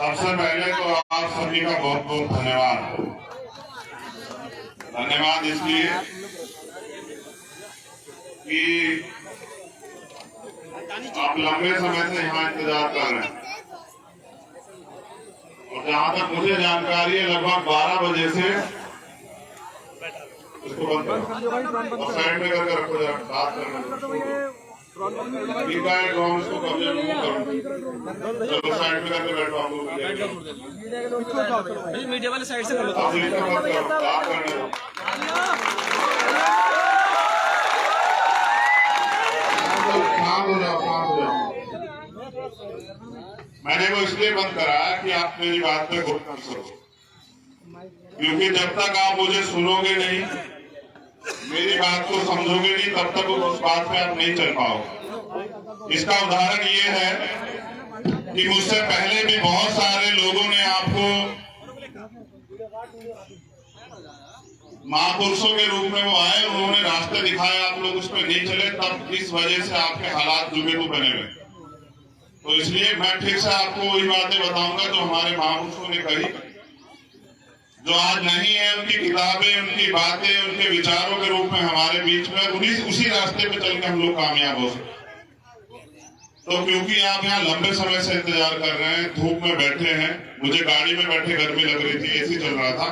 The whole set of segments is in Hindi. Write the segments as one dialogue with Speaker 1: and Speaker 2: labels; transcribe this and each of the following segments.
Speaker 1: सबसे पहले तो आप सभी का बहुत बहुत धन्यवाद। धन्यवाद इसलिए कि आप लंबे समय से यहाँ इंतजार कर रहे हैं और जहाँ तक मुझे जानकारी है लगभग 12 बजे से इसको बंद करो और साइड में करके रखो, जरा बात करना ठीक है। इसको कब्जे में करो, चलो साइड में करके बैठो। आप लोग मीडिया वाले साइड से करो, बात करने दो। मैंने वो इसलिए बंद करा कि आप मेरी बात पे गौर कर सको, क्योंकि जब तक आप मुझे सुनोगे नहीं, मेरी बात को समझोगे नहीं, तब तक उस बात पे आप नहीं चल पाओगे। इसका उदाहरण ये है कि मुझसे पहले भी बहुत सारे लोगों ने आपको महापुरुषों के रूप में वो आए, उन्होंने रास्ते दिखाए, आप लोग उस पर नहीं चले, तब इस वजह से आपके हालात जुगे तो बने हुए। तो इसलिए मैं फिर से आपको वही बातें बताऊंगा जो हमारे महापुरुषों ने कही। जो आज नहीं है, उनकी किताबें, उनकी बातें, उनके विचारों के रूप में हमारे बीच में, उसी रास्ते पे चल के हम लोग कामयाब हो सकते। तो क्योंकि आप यहाँ लंबे समय से इंतजार कर रहे हैं, धूप में बैठे हैं, मुझे गाड़ी में बैठे गर्मी लग रही थी, एसी चल रहा था,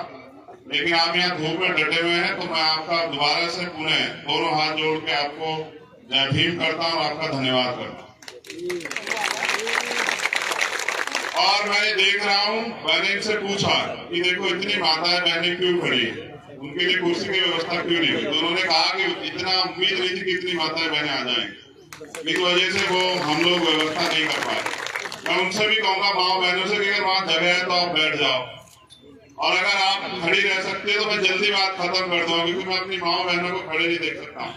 Speaker 1: लेकिन आप यहाँ धूप में डटे हुए हैं, तो मैं आपका दोबारा से पुनः दोनों हाथ जोड़ के आपको जय भीम करता हूँ और आपका धन्यवाद करता हूँ। और मैं देख रहा हूँ, मैंने इनसे पूछा कि देखो इतनी माताएं बहनें क्यों खड़ी है, उनके लिए कुर्सी की व्यवस्था क्यों नहीं हुई। तो उन्होंने कहा कि इतना उम्मीद नहीं थी कि इतनी माताएं बहनें आ जाएंगी, इस वजह से वो हम लोग व्यवस्था नहीं कर पाए। मैं उनसे भी कहूंगा माँ बहनों से कि अगर वहाँ जगह है तो आप बैठ जाओ, और अगर आप खड़ी रह सकते हैं तो मैं जल्दी बात खत्म कर दूंगा, क्योंकि मैं अपनी माँ बहनों को खड़े नहीं देख सकता हूँ।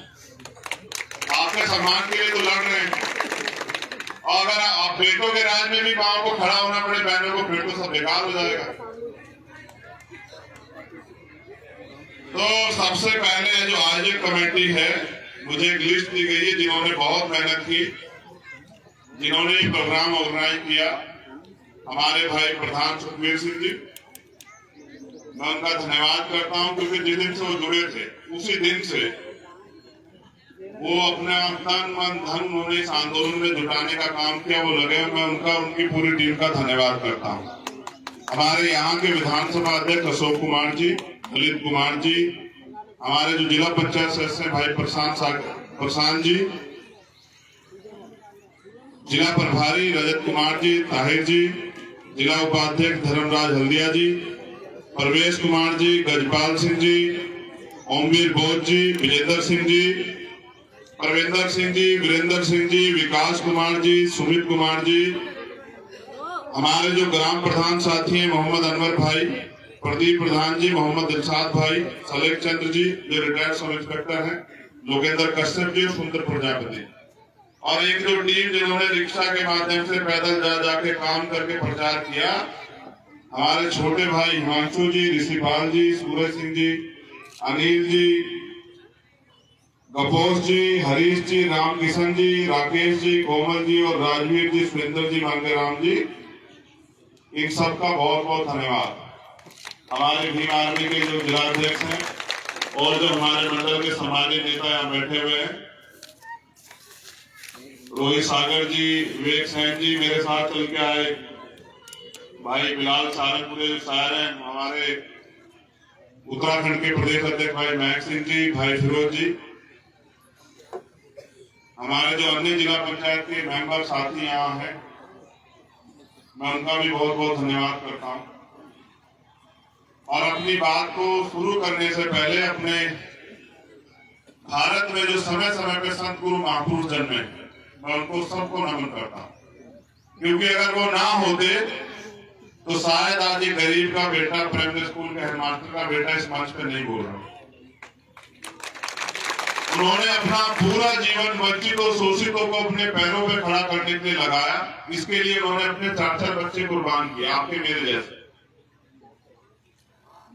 Speaker 1: आपके सम्मान के लिए तो लड़ रहे हैं, और अगर आप बेटों के राज में भी माओ को खड़ा होना पड़े बहनों को, फिर तो सब बेकार हो जाएगा। तो सबसे पहले जो आयोजक कमेटी है, मुझे एक लिस्ट दी गई है जिन्होंने बहुत मेहनत की, जिन्होंने ये प्रोग्राम ऑर्गेनाइज किया। हमारे भाई प्रधान सुखबीर सिंह जी, मैं उनका धन्यवाद करता हूं, क्योंकि जिस दिन से वो जुड़े थे उसी दिन से वो अपना तन मन धन उन्होंने इस आंदोलन में जुटाने का काम किया, वो लगे। मैं उनका, उनकी पूरी टीम का धन्यवाद करता हूँ। हमारे यहाँ के विधानसभा अध्यक्ष अशोक कुमार जी, ललित कुमार जी, हमारे जो जिला पंचायत सदस्य भाई प्रशांत जी, जिला प्रभारी रजत कुमार जी, ताहिर जी, जिला उपाध्यक्ष धर्मराज हल्दिया जी, प्रवेश कुमार जी, गजपाल सिंह जी, ओमवीर बोध जी, विजेंद्र सिंह जी, परविंदर सिंह जी, वीरेंद्र सिंह जी, विकास कुमार जी, सुमित कुमार जी, हमारे जो ग्राम प्रधान साथी हैं मोहम्मद अनवर भाई, प्रदीप प्रधान जी, मोहम्मद दिलशाद भाई, सलेख चंद्र जी जो रिटायर्ड सब इंस्पेक्टर हैं, लोकेंद्र कश्यप जी, सुंदर प्रजापति, और एक जो टीम जिन्होंने रिक्शा के माध्यम से पैदल जा जाके काम करके प्रचार किया, हमारे छोटे भाई हिमांशु जी, ऋषिपाल जी, सूरज सिंह जी, अनिल जी, कपोस जी, हरीश जी, राम किशन जी, राकेश जी, कोमल जी और राजवीर जी, सुरेंद्र जी, मांगेराम जी, इन सबका बहुत बहुत धन्यवाद। हमारे भीम आर्मी के जो जिलाध्यक्ष हैं और जो हमारे मंडल के समाजी नेता यहाँ बैठे हुए हैं, रोहित सागर जी, विवेक सैन जी, मेरे साथ चल के आए भाई बिलाल सारंगपुरे जो शायर हैं, हमारे उत्तराखंड के प्रदेश अध्यक्ष भाई महक सिंह जी, भाई फिरोज जी, हमारे जो अन्य जिला पंचायत के मेंबर साथी यहाँ हैं, मैं उनका भी बहुत बहुत धन्यवाद करता हूँ। और अपनी बात को शुरू करने से पहले अपने भारत में जो समय समय पे संत गुरु महापुरुष जन्मे, मैं उनको सबको नमन करता हूँ, क्योंकि अगर वो ना होते तो शायद आज ये गरीब का बेटा, प्राइमरी स्कूल के हेडमास्टर का बेटा इस मंच पे नहीं बोल रहा। उन्होंने अपना पूरा जीवन वंचितों शोषितों को अपने पैरों पे खड़ा करने के लिए लगाया। इसके लिए उन्होंने अपने 4 बच्चे कुर्बान किए, आपके मेरे जैसे।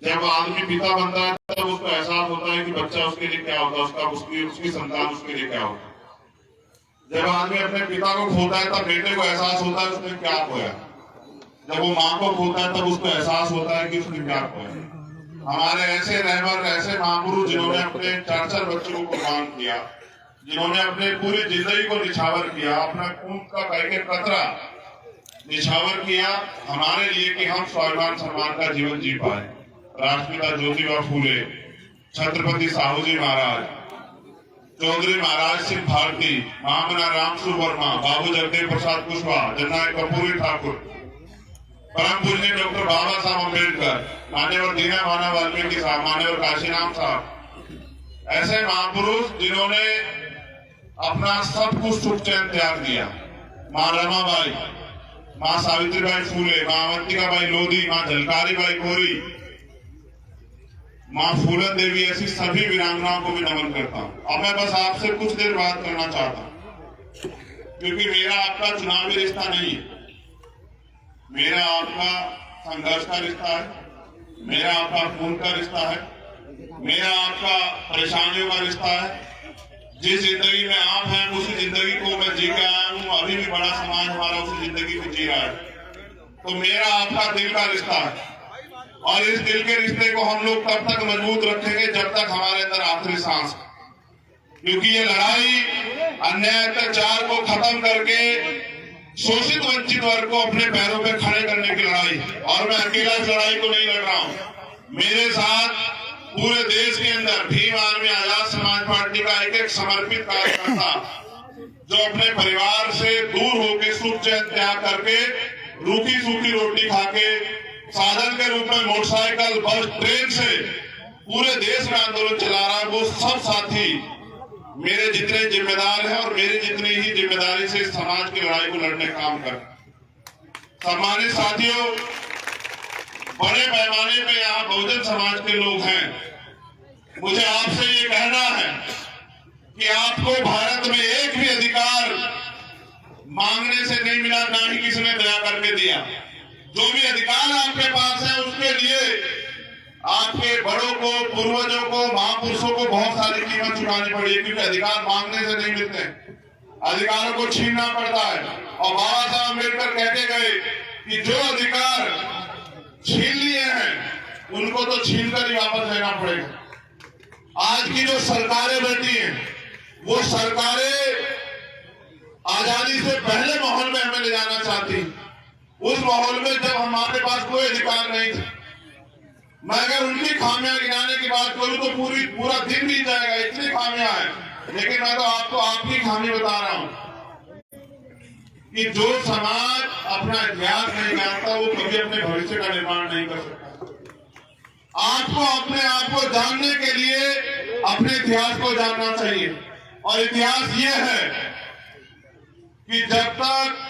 Speaker 1: जब आदमी पिता बनता है तब उसको एहसास होता है कि बच्चा उसके लिए क्या होता है, उसकी संतान उसके लिए क्या होता है। जब आदमी अपने पिता को खोता है तब बेटे को एहसास होता है उसने क्या खोया। जब वो माँ को खोता है तब उसको एहसास होता है कि उसने क्या खोया। हमारे ऐसे रहबर, ऐसे महापुरुष जिन्होंने अपने 4 बच्चों को कुर्बान किया, जिन्होंने अपने पूरी जिंदगी को निछावर किया, अपना खून का एक कतरा निछावर किया हमारे लिए कि हम स्वाभिमान सम्मान का जीवन जी पाए। राष्ट्रपिता ज्योतिबा फूले, छत्रपति साहूजी महाराज, चौधरी महाराज सिंह भारती, महामना रामसु वर्मा, बाबू जगदेव प्रसाद कुशवाहा, जननायक कर्पूरी ठाकुर, परम पूज्य डॉक्टर बाबा साहब अम्बेडकर, मान्यवर दीनदयाल वाल्मीकि साहब, मान्यवर काशीराम साहब, ऐसे महापुरुष जिन्होंने अपना सब कुछ सुख चैन त्याग दिया। माँ रमाबाई, माँ सावित्रीबाई फूले, माँ अवंतिकाबाई लोधी, माँ झलकारी बाई कोरी, माँ फूलन देवी, ऐसी सभी वीरांगनाओं को भी नमन करता हूँ। अब मैं बस आपसे कुछ देर बात करना चाहता हूँ, क्योंकि मेरा आपका चुनावी रिश्ता नहीं है, मेरा आपका संघर्ष का रिश्ता है, मेरा आपका खून का रिश्ता है, मेरा आपका परेशानियों का रिश्ता है। जिस जिंदगी में आप हैं उसी जिंदगी को मैं जी के आया हूँ, अभी भी बड़ा समाज हमारा उसी जिंदगी को जी रहा है। तो मेरा आपका दिल का रिश्ता है, और इस दिल के रिश्ते को हम लोग तब तक मजबूत रखेंगे जब तक हमारे अंदर आखिरी सांस, क्योंकि ये लड़ाई अन्याय अत्याचार को खत्म करके शोषित वंचित वर्ग को अपने पैरों पे खड़े करने की लड़ाई। और मैं अकेला इस लड़ाई को नहीं लड़ रहा हूँ, मेरे साथ पूरे देश के अंदर भीम आर्मी आजाद समाज पार्टी का एक समर्पित कार्यकर्ता, जो अपने परिवार से दूर होकर सुख चैन त्याग करके रूखी सूखी रोटी खाके साधन के रूप में मोटरसाइकिल, बस, ट्रेन से पूरे देश में आंदोलन चला रहा है, वो सब साथी मेरे जितने जिम्मेदार हैं और मेरी जितनी ही जिम्मेदारी से समाज की लड़ाई को लड़ने का काम कर। सम्मानित साथियों, बड़े पैमाने पे यहाँ बहुजन समाज के लोग हैं। मुझे आपसे ये कहना है कि आपको भारत में एक भी अधिकार मांगने से नहीं मिला, ना ही किसी ने दया करके दिया। जो भी अधिकार आपके पास है उसके लिए आपके बड़ों को, पूर्वजों को, महापुरुषों को बहुत सारी कीमत चुकानी पड़ी है, क्योंकि अधिकार मांगने से नहीं मिलते, अधिकारों को छीनना पड़ता है। और बाबा साहब अम्बेडकर कहते गए कि जो अधिकार छीन लिए हैं उनको तो छीन कर ही वापस लेना पड़ेगा। आज की जो सरकारें बैठी हैं वो सरकारें आजादी से पहले माहौल में हमें ले जाना चाहती, उस माहौल में जब हमारे पास कोई अधिकार नहीं था। मैं अगर उनकी खामियां गिनाने की बात करूं तो पूरा दिन बीत जाएगा, इतनी खामियां हैं। लेकिन मैं तो आपको आपकी खामी बता रहा हूं कि जो समाज अपना इतिहास नहीं जानता वो कभी अपने भविष्य का निर्माण नहीं कर सकता। आपको अपने आप को जानने के लिए अपने इतिहास को जानना चाहिए, और इतिहास ये है कि जब तक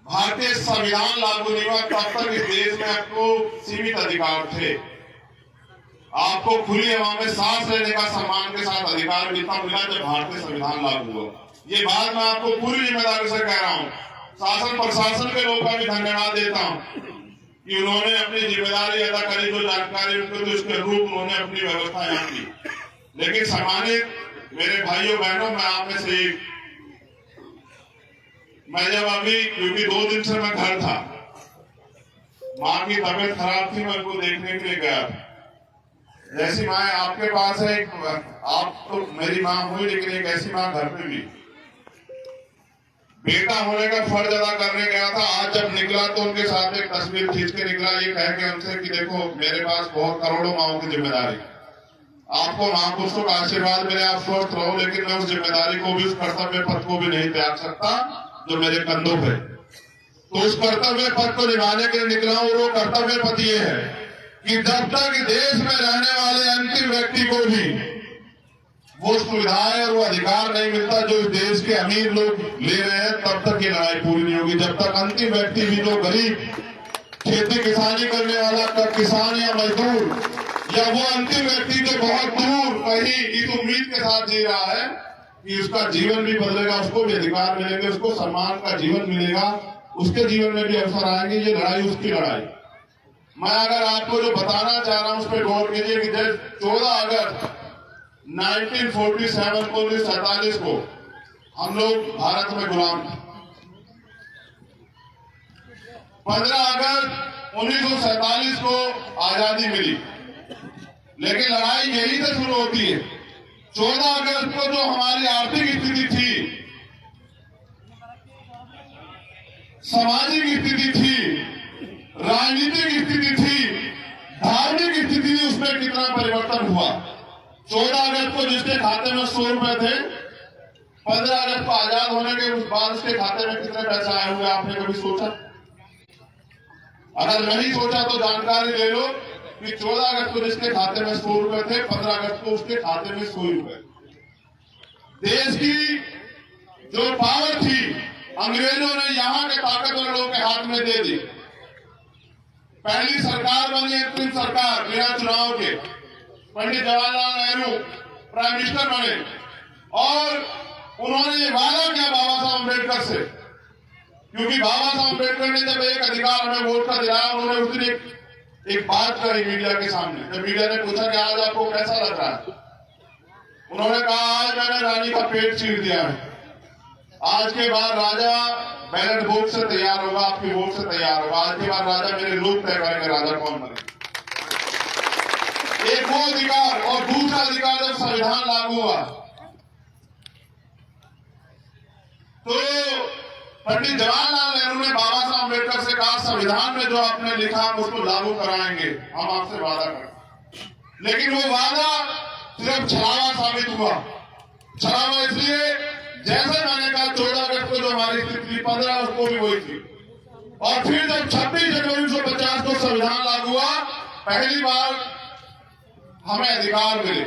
Speaker 1: भारतीय संविधान लागू नहीं हुआ तब तक इस देश में आपको सीमित अधिकार थे। आपको खुली हवा में सांस लेने का सम्मान के साथ अधिकार मिलता मिला जब भारतीय संविधान लागू हुआ। ये बात मैं आपको पूरी जिम्मेदारी से कह रहा हूँ। शासन प्रशासन के लोगों का भी धन्यवाद देता हूँ कि उन्होंने अपनी जिम्मेदारी अदा करी, जो जानकारी उनको तो इसके रूप उन्होंने अपनी व्यवस्था यहाँ की। लेकिन सम्मानित मेरे भाइयों बहनों, मैं आप में से मैं जब अभी, क्योंकि 2 दिन से मैं घर था, माँ की तबीयत खराब थी, मैं उनको देखने के लिए गया। जैसी माँ आपके पास है, आप तो मेरी माँ हुई, लेकिन एक ऐसी माँ घर पे भी बेटा होने का फर्ज अदा करने गया था। आज जब निकला तो उनके साथ एक तस्वीर खींच के निकला, ये कह के उनसे कि देखो मेरे पास बहुत करोड़ों माओं की जिम्मेदारी, आपको महापुरुषों का आशीर्वाद मिले, आप स्वस्थ रहो, लेकिन मैं उस जिम्मेदारी को भी, उस कर्तव्य पथ को भी नहीं त्याग सकता जो मेरे कंधों पे। तो उस कर्तव्य पथ को निभाने के लिए निकला हूं। वो कर्तव्य पथ ये है कि जब तक देश में रहने वाले अंतिम व्यक्ति को भी वो सुविधाएं और वो अधिकार नहीं मिलता जो इस देश के अमीर लोग ले रहे हैं, तब तक ये लड़ाई पूरी नहीं होगी। जब तक अंतिम व्यक्ति भी, जो गरीब खेती किसानी करने वाला किसान या मजदूर या वो अंतिम व्यक्ति जो बहुत दूर कहीं इस उम्मीद के साथ जी रहा है कि उसका जीवन भी बदलेगा, उसको भी अधिकार मिलेंगे, उसको सम्मान का जीवन मिलेगा, उसके जीवन में भी अवसर आएंगे। ये लड़ाई उसकी लड़ाई। मैं अगर आपको जो बताना चाह रहा हूं उस पर गौर कीजिए कि 14 अगस्त 1947 को 1947 को हम लोग भारत में गुलाम थे। 15 अगस्त 1947 को आजादी मिली, लेकिन लड़ाई यही से शुरू होती है। 14 अगस्त को जो हमारी आर्थिक स्थिति थी, सामाजिक स्थिति थी, राजनीतिक स्थिति थी, धार्मिक स्थिति थी, उसमें कितना परिवर्तन हुआ। 14 अगस्त को जिसके खाते में 100 रुपए थे, 15 अगस्त को आजाद होने के बाद उसके खाते में कितने पैसे आए होंगे, आपने कभी सोचा? अगर नहीं सोचा तो जानकारी ले लो कि 14 अगस्त को जिसके खाते में 100 रुपए थे, 15 अगस्त को उसके खाते में 100 रुपए। देश की जो पावर थी अंग्रेजों ने यहाँ के ताकतवर लोगों के हाथ में दे दी। पहली सरकार बनी अंतरिम सरकार बिना चुनाव के, पंडित जवाहरलाल नेहरू प्राइम मिनिस्टर बने और उन्होंने वादा किया बाबा साहब अम्बेडकर से, क्योंकि बाबा साहब अम्बेडकर ने जब एक अधिकार हमें वोट का दिलाया, उन्होंने उस दिन एक बात कही मीडिया के सामने। जब मीडिया ने पूछा कि आज आपको कैसा लग रहा है, उन्होंने कहा आज मैंने रानी का पेट चीर दिया है, आज के बाद राजा बैलेट वोट से तैयार होगा, आपकी वोट से तैयार होगा, आज के बाद राजा मेरे लोग तय करेंगे राजा कौन बने। एक वो अधिकार, और दूसरा अधिकार जब संविधान लागू हुआ तो पंडित जवाहरलाल नेहरू ने बाबा साहब अम्बेडकर से कहा संविधान में जो आपने लिखा हम उसको लागू कराएंगे, हम आपसे वादा करें। लेकिन वो वादा सिर्फ छलावा साबित हुआ। छलावा इसलिए जैसे मैंने कहा 14 अगस्त को जो हमारी स्थिति थी, 15 अगस्त को भी वही थी। और फिर जब 26 जनवरी 1950 को संविधान लागू हुआ, पहली बार हमें अधिकार मिले।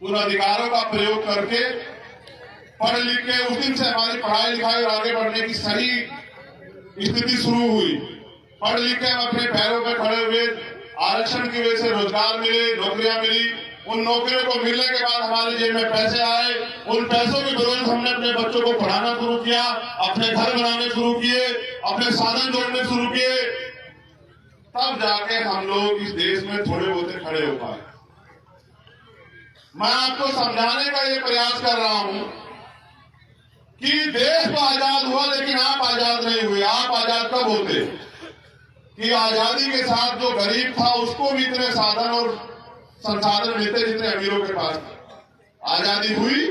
Speaker 1: उन अधिकारों का प्रयोग करके पढ़ लिख के उस दिन से हमारी पढ़ाई लिखाई और आगे बढ़ने की सही स्थिति शुरू हुई। पढ़ लिख के हम अपने पैरों पर खड़े हुए, आरक्षण की वजह से रोजगार मिले, नौकरियां मिली। उन नौकरियों को मिलने के बाद हमारे जेब में पैसे आए, उन पैसों की बदौलत हमने अपने बच्चों को पढ़ाना शुरू किया, अपने घर बनाने शुरू किए, अपने साधन जोड़ने शुरू किए। तब जाके हम लोग इस देश में थोड़े बहुत खड़े हो पाए। मैं आपको समझाने का ये प्रयास कर रहा हूं कि देश तो आजाद हुआ, लेकिन आप आजाद नहीं हुए। आप आजाद कब होते कि आजादी के साथ जो गरीब था उसको भी इतने साधन और संसाधन मिलते जितने अमीरों के पास। आजादी हुई,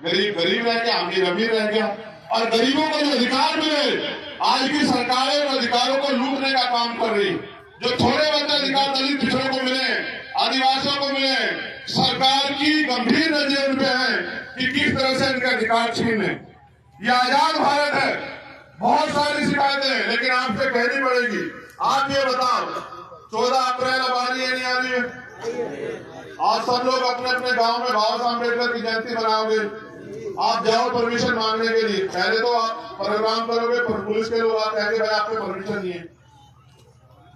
Speaker 1: गरीब गरीब रह गया, अमीर अमीर रह गया, और गरीबों को जो अधिकार मिले, आज की सरकारें उन अधिकारों को लूटने का काम कर रही। जो थोड़े बहुत अधिकार दलित पिछड़ों को मिले, आदिवासियों को मिले, सरकार की गंभीर नजर उन पे है कि किस तरह से इनके अधिकार छीने। ये आजाद भारत है, बहुत सारी शिकायतें, लेकिन आपसे कहनी पड़ेगी। आप ये बताओ 14 अप्रैल अब आ रही है नहीं आ रही है? आज सब लोग अपने अपने गांव में बाबा साहब अम्बेडकर की जयंती मनाओगे। आप जाओ परमिशन मांगने के लिए, पहले तो आप प्रोग्राम करोगे, पुलिस के लोग आप कहेंगे भाई आपको परमिशन नहीं है।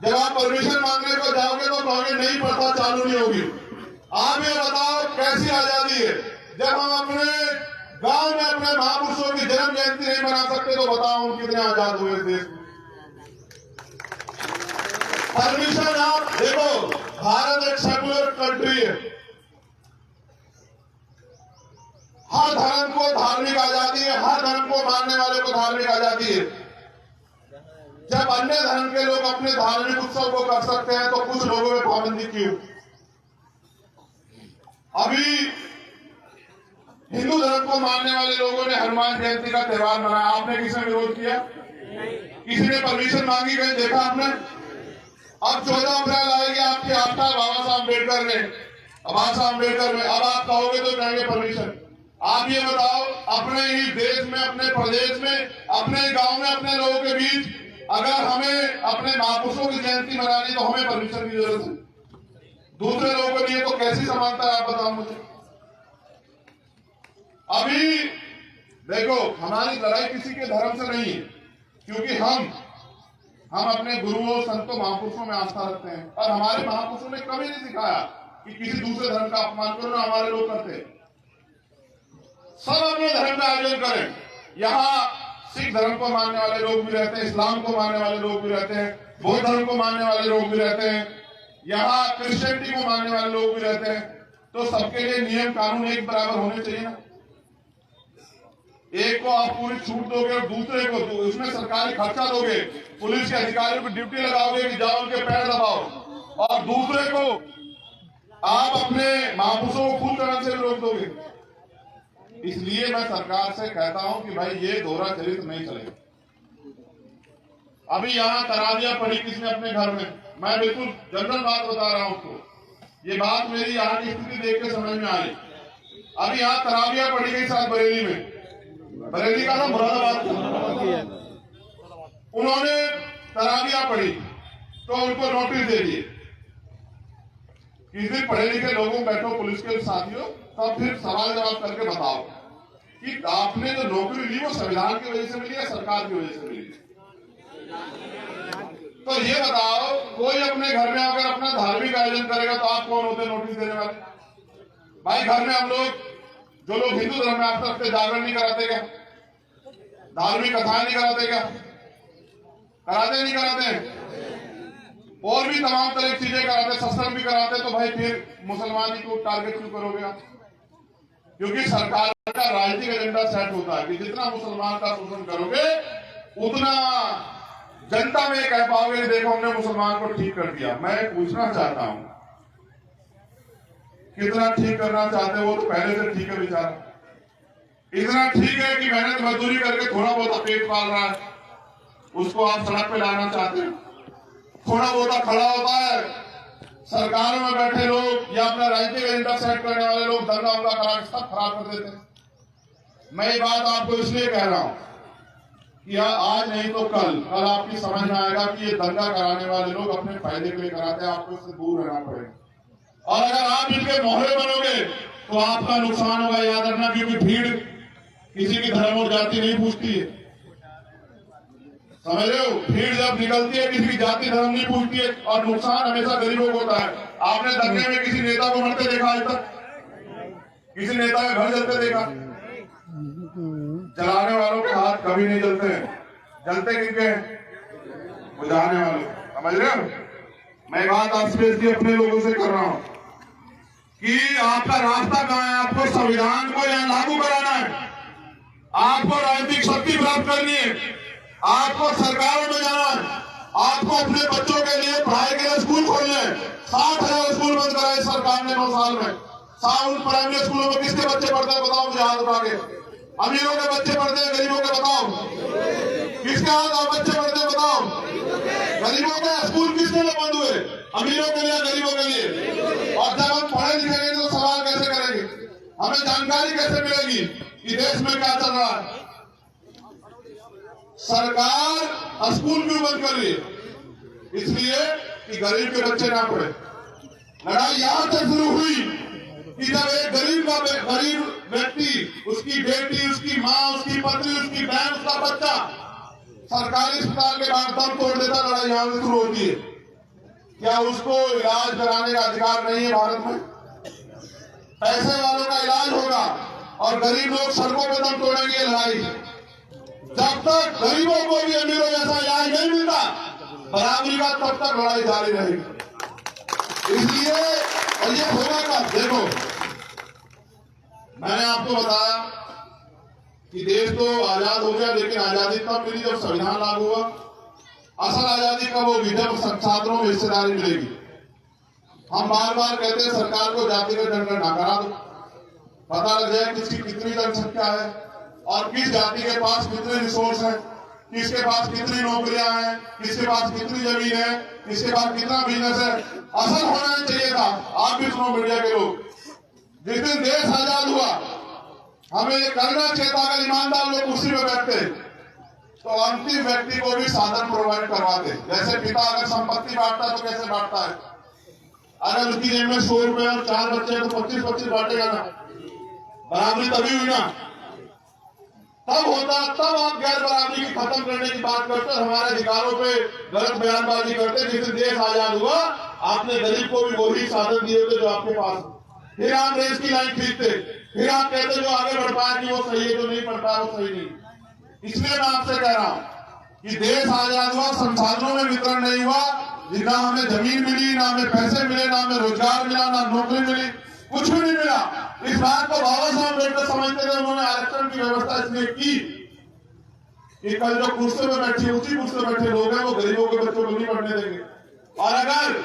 Speaker 1: जब आप परमिशन मांगने को जाओगे तो कहोगे नहीं पढ़ता, चालू नहीं होगी। आप ये बताओ कैसी आजादी है जब हम अपने गांव में अपने महापुरुषों की जन्म जयंती नहीं मना सकते, तो बताओ हम कितने आजाद हुए इस देश में। परमिशन आप देखो, भारत एक सेकुलर कंट्री है, हर धर्म को धार्मिक आजादी है, हर धर्म को मानने वाले को धार्मिक आजादी है। जब अन्य धर्म के लोग अपने धार्मिक उत्सव को कर सकते हैं तो कुछ लोगों में पाबंदी क्यों? अभी हिंदू धर्म को मानने वाले लोगों ने हनुमान जयंती का त्योहार मनाया, आपने किसने विरोध किया? किसी ने परमिशन मांगी? कहीं देखा आपने? अब 14 अप्रैल आएगी, आपकी आस्था बाबा साहब अम्बेडकर ने, बाबा साहब अम्बेडकर में, अब आप कहोगे तो कहेंगे परमिशन। आप ये बताओ, अपने ही देश में, अपने प्रदेश में, अपने गांव में, अपने लोगों के बीच अगर हमें अपने महापुरुषों की जयंती मनानी तो हमें परमिशन की जरूरत है, दूसरे लोगों के लिए तो कैसी समानता है? आप बताओ मुझे। अभी देखो, हमारी लड़ाई किसी के धर्म से नहीं है, क्योंकि
Speaker 2: हम अपने गुरुओं संतों महापुरुषों में आस्था रखते हैं, और हमारे महापुरुषों ने कभी नहीं सिखाया कि किसी दूसरे धर्म का अपमान करो। ना हमारे लोग करते, सब अपने धर्म का आयोजन करें। यहाँ सिख धर्म को मानने वाले लोग भी रहते हैं, इस्लाम को मानने वाले लोग भी रहते हैं, बौद्ध धर्म को मानने वाले लोग भी रहते हैं, यहाँ क्रिश्चियनिटी को मानने वाले लोग भी रहते हैं। तो सबके लिए नियम कानून एक बराबर होने चाहिए ना। एक को आप पूरी छूट दोगे और दूसरे को उसमें सरकारी खर्चा दोगे, पुलिस के अधिकारियों को ड्यूटी लगाओगे कि जाओ उनके पैर दबाओ, और दूसरे को आप अपने महापुरुषों को खून करने से रोक दोगे। इसलिए मैं सरकार से कहता हूं कि भाई ये दोहरा चरित्र नहीं चलेगा। अभी यहाँ तरावियां पड़ी किसने अपने घर में, मैं बिल्कुल जनरल बात बता रहा हूं उसको, ये बात मेरी यहाँ की स्थिति देख के समझ में आई। अभी यहाँ तरावियां पड़ी गई साथ बरेली में, बरेली का ना मुरादाबाद, उन्होंने तरावियां पढ़ी तो उनको नोटिस दे दिए। किसी दिन पढ़े लिखे लोगों बैठो पुलिस के साथियों, तब फिर सवाल जवाब करके बताओ कि आपने जो नौकरी ली वो संविधान की वजह से मिली या सरकार की वजह से मिली। तो ये बताओ, कोई अपने घर में अगर अपना धार्मिक आयोजन करेगा तो आप कौन होते नोटिस देने वाले? भाई घर में हम लोग जो लोग हिंदू धर्म में आस्था रखते जागरण नहीं कराते क्या? धार्मिक कथाएं नहीं कराते क्या? कराते नहीं कराते? और भी तमाम तरह की चीजें कराते, सत्संग भी कराते। तो भाई फिर मुसलमानी को टारगेट क्यों करोगे आप? क्योंकि सरकार का राजनीतिक एजेंडा सेट होता है कि जितना मुसलमान का शोषण करोगे उतना जनता में कह पाओगे कि देखो हमने मुसलमान को ठीक कर दिया। मैं पूछना चाहता हूं, कितना ठीक करना चाहते हो? वो तो पहले से ठीक है बेचारा। इतना ठीक है कि मेहनत मजदूरी करके थोड़ा बहुत पेट पाल रहा है, उसको आप सड़क पे लाना चाहते हैं? थोड़ा बहुत खड़ा होता है, सरकारों में बैठे लोग या अपना राजनीतिक एजेंडा सेट करने वाले लोग दंगा हमला करा के सब खराब कर देते हैं। मैं ये बात आपको इसलिए कह रहा हूं कि आज नहीं तो कल आपकी समझ में आएगा कि ये दंगा कराने वाले लोग अपने फायदे के लिए कराते हैं। आपको इससे दूर रहना पड़ेगा, और अगर आप इनके मोहरे बनोगे तो आपका नुकसान होगा, याद रखना। क्योंकि भीड़ किसी की धर्म और जाति नहीं पूछती है, समझ रहे हो? भीड़ जब निकलती है किसी की जाति धर्म नहीं पूछती है, और नुकसान हमेशा गरीबों को होता है। आपने दंगे में किसी नेता को मरते देखा आज तक? किसी नेता का घर जलते देखा? जलाने वालों के हाथ कभी नहीं जलते हैं, जलते किनके? बुझाने वालों। समझ रहे हो? मैं बात आपसे अपने लोगों से कर रहा हूं कि आपका रास्ता कहां है? आपको संविधान को यहां लागू कराना है, आपको राजनीतिक शक्ति प्राप्त करनी है, आपको सरकारों में जाना है, आपको अपने बच्चों के लिए पढ़ाई के लिए स्कूल खोलने। 60,000 स्कूल बंद कराए सरकार ने 9 साल में। उन प्राइमरी स्कूलों में किसके बच्चे पढ़ते हैं बताओ मुझे हाथ उठा के? अमीरों के बच्चे पढ़ते हैं, गरीबों के बताओ? किसके हाथ बच्चे पढ़ते हैं बताओ? गरीबों के स्कूल किसके लिए बंद हुए? अमीरों के लिए, गरीबों के लिए। और जब हम पढ़े लिखेंगे तो सवाल कैसे करेंगे? हमें जानकारी कैसे मिलेगी कि देश में क्या चल रहा है? सरकार स्कूल क्यों बंद कर रही है? इसलिए कि गरीब के बच्चे ना पढ़े। लड़ाई यहां तक शुरू हुई कि जब एक गरीब व्यक्ति, उसकी बेटी, उसकी माँ, उसकी पत्नी, उसकी बहन, उसका बच्चा सरकारी अस्पताल के बाद दम तोड़ देता, लड़ाई यहां से शुरू होती है। क्या उसको इलाज कराने का अधिकार नहीं है भारत में? पैसे वालों का इलाज होगा और गरीब लोग सड़कों पर दम तोड़ेंगे। लड़ाई जब तक गरीबों को भी अमीरों जैसा इलाज नहीं मिलता बराबरी का, तब तक लड़ाई जारी रहेगी। इसलिए और ये होगा कब? देखो, मैंने आपको बताया कि देश तो आजाद हो गया, लेकिन आजादी कब मिली? जब संविधान लागू हुआ। असल आजादी कब होगी? जब छात्रों में हिस्सेदारी मिलेगी। हम बार बार कहते हैं सरकार को जातिगत जनगणना करा दो, पता लग जाए किसकी कितनी जनसंख्या है और किस जाति के पास कितने रिसोर्स है, किसके पास कितनी नौकरियां हैं, किसके पास कितनी जमीन है, किसके पास कितना बिजनेस है। असल होना चाहिए था। आप भी सुनो मीडिया के लोग, जिस दिन देश आजाद हुआ हमें ये करना चाहिए था, अगर ईमानदार लोग कुर्सी में बैठते तो अंतिम व्यक्ति को भी साधन प्रोवाइड करवाते। जैसे पिता अगर संपत्ति बांटता है तो कैसे बांटता है? अगर उसकी जेब में 100 रुपए और 4 बच्चे तो 25-25 बांटेगा ना, बराबरी तभी हुई ना। तब होता, तब आप गैर बराबरी की खत्म करने की बात करते, हमारे अधिकारों पे गलत बयानबाजी करते। जिस दिन देश आजाद हुआ आपने गरीब को भी वही साधन दिए थे जो आपके पास, फिर आप देश की लाइन खींचते, फिर आप कहते जो आगे बढ़ पाया कि वो सही है, जो नहीं बढ़ पाया वो सही नहीं। इसलिए मैं आपसे कह रहा हूं कि देश आजाद हुआ, संसाधनों में वितरण नहीं हुआ, ना हमें जमीन मिली, ना हमें पैसे मिले, ना हमें रोजगार मिला, ना नौकरी मिली, कुछ भी नहीं मिला। इस बात को बाबा साहब अम्बेडकर समझते थे। उन्होंने आरक्षण की व्यवस्था इसलिए की कि कल जो कुर्सी में बैठे, उसी कुर्सी में बैठे लोग हैं, वो गरीबों के बच्चों को नहीं पढ़ने देंगे। और अगर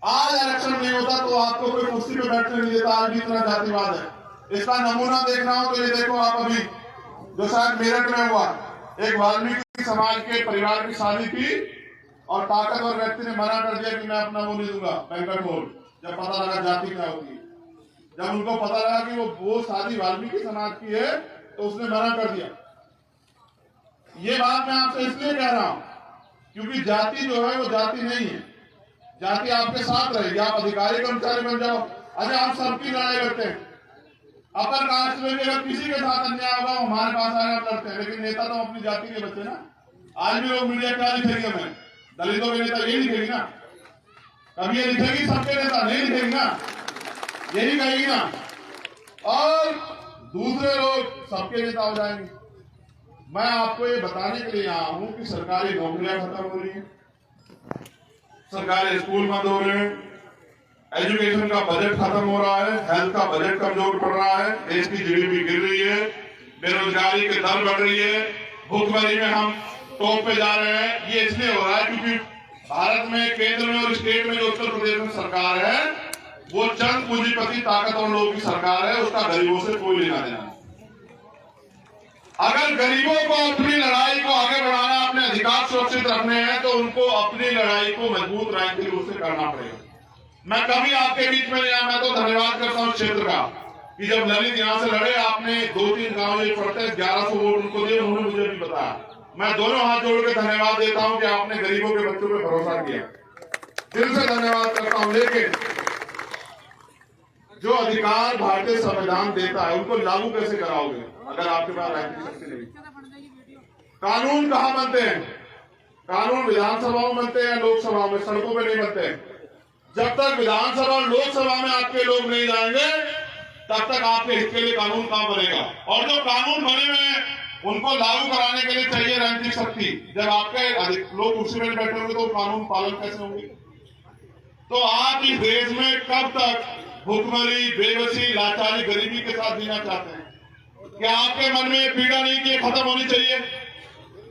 Speaker 2: आज आरक्षण नहीं होता तो आपको कोई कुर्सी पे बैठने नहीं देता। आज भी इतना जातिवाद है। इसका नमूना देखना हो तो ये देखो आप, अभी जो शायद मेरठ में हुआ, एक वाल्मीकि समाज के परिवार की शादी थी और ताकतवर व्यक्ति ने मना कर दिया कि मैं अपना वो नहीं दूंगा बैंक्वेट हॉल। जब पता लगा जाति क्या होती है, जब उनको पता लगा कि वो शादी वाल्मीकि समाज की है, तो उसने मना कर दिया। ये बात मैं आपसे इसलिए कह रहा हूं क्योंकि जाति जो है वो जाति नहीं है। जाति आपके साथ रहेगी, आप अधिकारी कर्मचारी बन जाओ। अच्छा, आप सबकी लड़ाई करते हैं, अपर कास्ट में भी अगर किसी के साथ अन्याय होगा हमारे पास आएगा, आप लड़ते हैं, लेकिन नेता तो अपनी जाति के बच्चे ना। आज भी लोग मीडिया क्या लिखेंगे, हमें दलितों के नेता यही लिखेगी ना, कभी ये लिखेगी सबके नेता नहीं लिखेगी ना, यही कहेगी ना, और दूसरे लोग सबके नेता हो जाएंगे। मैं आपको ये बताने के लिए आया हूं कि सरकारी नौकरियां खत्म हो रही हैं, सरकारी स्कूल बंद हो रहे हैं, एजुकेशन का बजट खत्म हो रहा है, हेल्थ का बजट कमजोर पड़ रहा है, देश की जीडीपी गिर रही है, बेरोजगारी की दर बढ़ रही है, भुखमरी में हम टॉप पे जा रहे हैं। ये इसलिए हो रहा है क्योंकि भारत में केंद्र में और स्टेट में जो उत्तर प्रदेश में सरकार है वो चंद पूंजीपति ताकतवर लोगों की सरकार है, उसका गरीबों से कोई लेना देना। अगर गरीबों को अपनी लड़ाई को आगे बढ़ाना, अपने अधिकार सुरक्षित रखने हैं तो उनको अपनी लड़ाई को मजबूत राजनीतिक रूप से करना पड़ेगा। मैं कभी आपके बीच में नहीं आया। मैं तो धन्यवाद करता हूं क्षेत्र का कि जब ललित यहां से लड़े, आपने 2-3 गांव ये पड़ते 1100 वोट उनको दिए, उन्होंने मुझे भी बताया। मैं दोनों हाथ जोड़ के धन्यवाद देता हूं कि आपने गरीबों के बच्चों पे भरोसा किया, दिल से धन्यवाद करता हूं। लेकिन जो अधिकार भारतीय संविधान देता है उनको लागू कैसे कराओगे अगर आपके पास राजनीतिक शक्ति नहीं? कानून कहां बनते हैं? कानून विधानसभा में बनते हैं, लोकसभा में, सड़कों पे नहीं बनते हैं। जब तक विधानसभा और लोकसभा में आपके लोग नहीं जाएंगे तब तक आपके हित के लिए कानून कहां बनेगा? और जो कानून बने हुए हैं उनको लागू कराने के लिए चाहिए राजनीतिक शक्ति। जब आपके लोग कुर्सी में बैठे होंगे तो कानून पालन कैसे होंगे? तो आप इस देश में कब तक भुखमरी, बेबसी, लाचारी, गरीबी के साथ जीना चाहते हैं? क्या आपके मन में पीड़ा नहीं कि खत्म होनी चाहिए?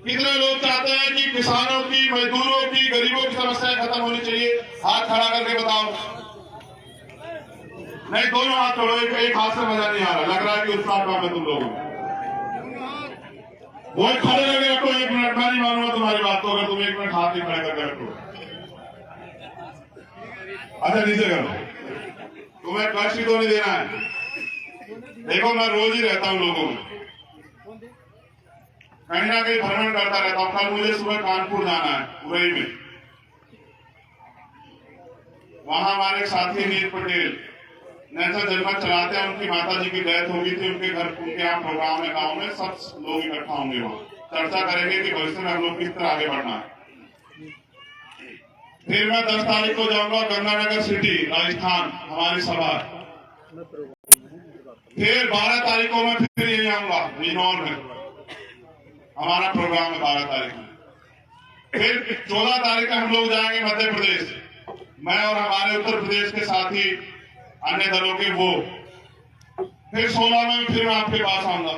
Speaker 2: कितने लोग चाहते हैं कि किसानों की, मजदूरों की, गरीबों की समस्याएं खत्म होनी चाहिए? हाथ खड़ा करके बताओ। नहीं, दोनों हाथ छोड़ो, एक हाथ से मजा नहीं आ रहा, लग रहा है कि उत्साह कम है तुम लोगों में। वो खड़े लगे रखो 1 मिनट, मैं नहीं मानूंगा तुम्हारी बात को अगर तुम 1 मिनट हाथ नहीं खड़े करके रखो। अच्छा, नीचे करो, तुम्हें कष्ट ही तो नहीं देना है। देखो, मैं रोज ही रहता हूं लोगों में, कहीं ना कहीं भ्रमण करता रहता हूं। कल मुझे सुबह कानपुर जाना है, उरई में, वहां हमारे साथी नील पटेल नेशनल जनमत चलाते हैं, उनकी माता जी की डेथ हो गई थी, उनके घर, उनके यहाँ प्रोग्राम है गांव में, सब लोग इकट्ठा होंगे, वहां चर्चा करेंगे कि भविष्य में हम लोग किस तरह आगे बढ़ना है। फिर मैं 10 तारीख को जाऊंगा गंगानगर सिटी, राजस्थान, हमारी सभा। फिर 12 तारीख को मैं फिर यही आऊंगा बिजनौर में, हमारा प्रोग्राम है 12 तारीख में। फिर 14 तारीख को हम लोग जाएंगे मध्य प्रदेश, मैं और हमारे उत्तर प्रदेश के साथी अन्य दलों के वो। फिर 16 में फिर मैं आपके पास आऊंगा।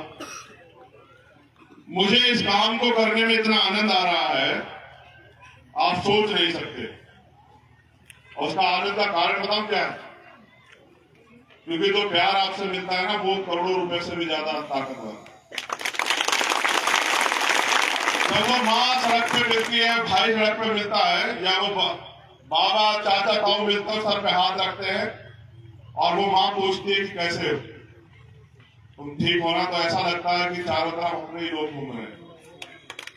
Speaker 2: मुझे इस काम को करने में इतना आनंद आ रहा है, आप सोच नहीं सकते। और उसका आनंद का कारण बताऊं क्या है? क्योंकि जो प्यार आपसे मिलता है ना, वो करोड़ों रुपए से भी ज्यादा ताकतवर है। जब वो माँ सड़क पे मिलती है, भाई सड़क पे मिलता है, या वो बाबा, चाचा, ताऊ मिलते हैं, सर पे हाथ रखते हैं और वो माँ पूछती है कि कैसे हो तुम, ठीक होना? तो ऐसा लगता है कि चारों तरफ अपने ही लोग घूम रहे हैं।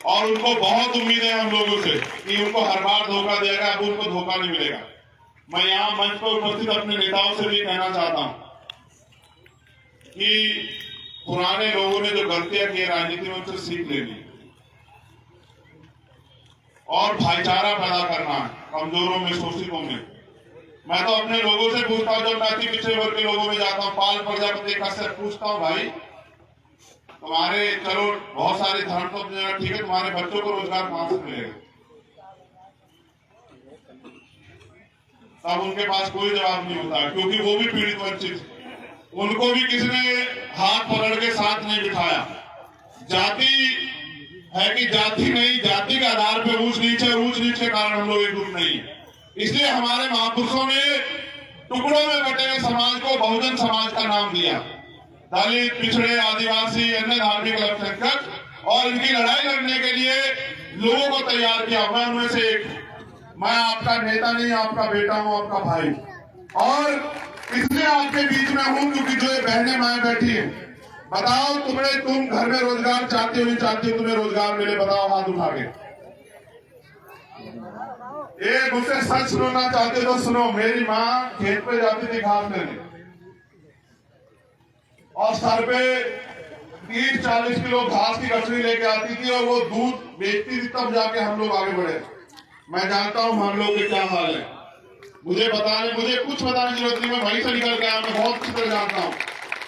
Speaker 2: और उनको बहुत उम्मीद है हम लोगों से कि उनको हर बार धोखा दिया गया, अब उनको धोखा नहीं मिलेगा। मैं यहाँ मंच पर उपस्थित अपने नेताओं से भी कहना चाहता हूं कि
Speaker 1: पुराने लोगों ने जो गलतियां की राजनीति में उनसे सीख लेनी और भाईचारा पैदा करना है कमजोरों में, शोषितों में। मैं तो अपने लोगों से पूछता हूँ, जब मैं अति पिछड़े वर्ग के लोगों में जाता हूँ, पाल प्रजापति का से पूछता हूँ, भाई तुम्हारे चलो बहुत सारे धर्म तो ठीक है, तुम्हारे बच्चों को रोजगार कहां से मिलेगा? तब उनके पास कोई जवाब नहीं होता, क्योंकि वो भी पीड़ित वंचित, उनको भी किसी ने हाथ पकड़ के साथ नहीं बिठाया। जाति है कि जाति नहीं, जाति के आधार पे ऊंच नीच है, ऊंच नीच के कारण हम लोग एकजुट नहीं है। इसलिए हमारे महापुरुषों ने टुकड़ों में बटे हुए समाज को बहुजन समाज का नाम दिया। दलित, पिछड़े, आदिवासी, अन्य धार्मिक अल्पसंख्यक, और इनकी लड़ाई लड़ने के लिए लोगों को तैयार किया। मैं उनमें से एक, मैं आपका नेता नहीं, आपका बेटा हूं, आपका भाई, और इसलिए आपके बीच में हूं क्योंकि जो ये बहनें माएं बैठी हैं, बताओ तुम घर में रोजगार चाहते हो नहीं चाहते हो? तुम्हें रोजगार मिले, बताओ हाथ उठा के। ये मुझसे सच सुनना चाहते तो सुनो, मेरी माँ खेत पे जाती थी घास लेने और सर पे 30-40 किलो घास की गठरी लेके आती थी और वो दूध बेचती थी, तब जाके हम लोग आगे बढ़े। मैं जानता हूँ हम लोग के क्या हाल है, मुझे कुछ बताने की जरूरत नहीं, मैं वहीं से निकल के आया। मैं बहुत अच्छी तरह जानता हूँ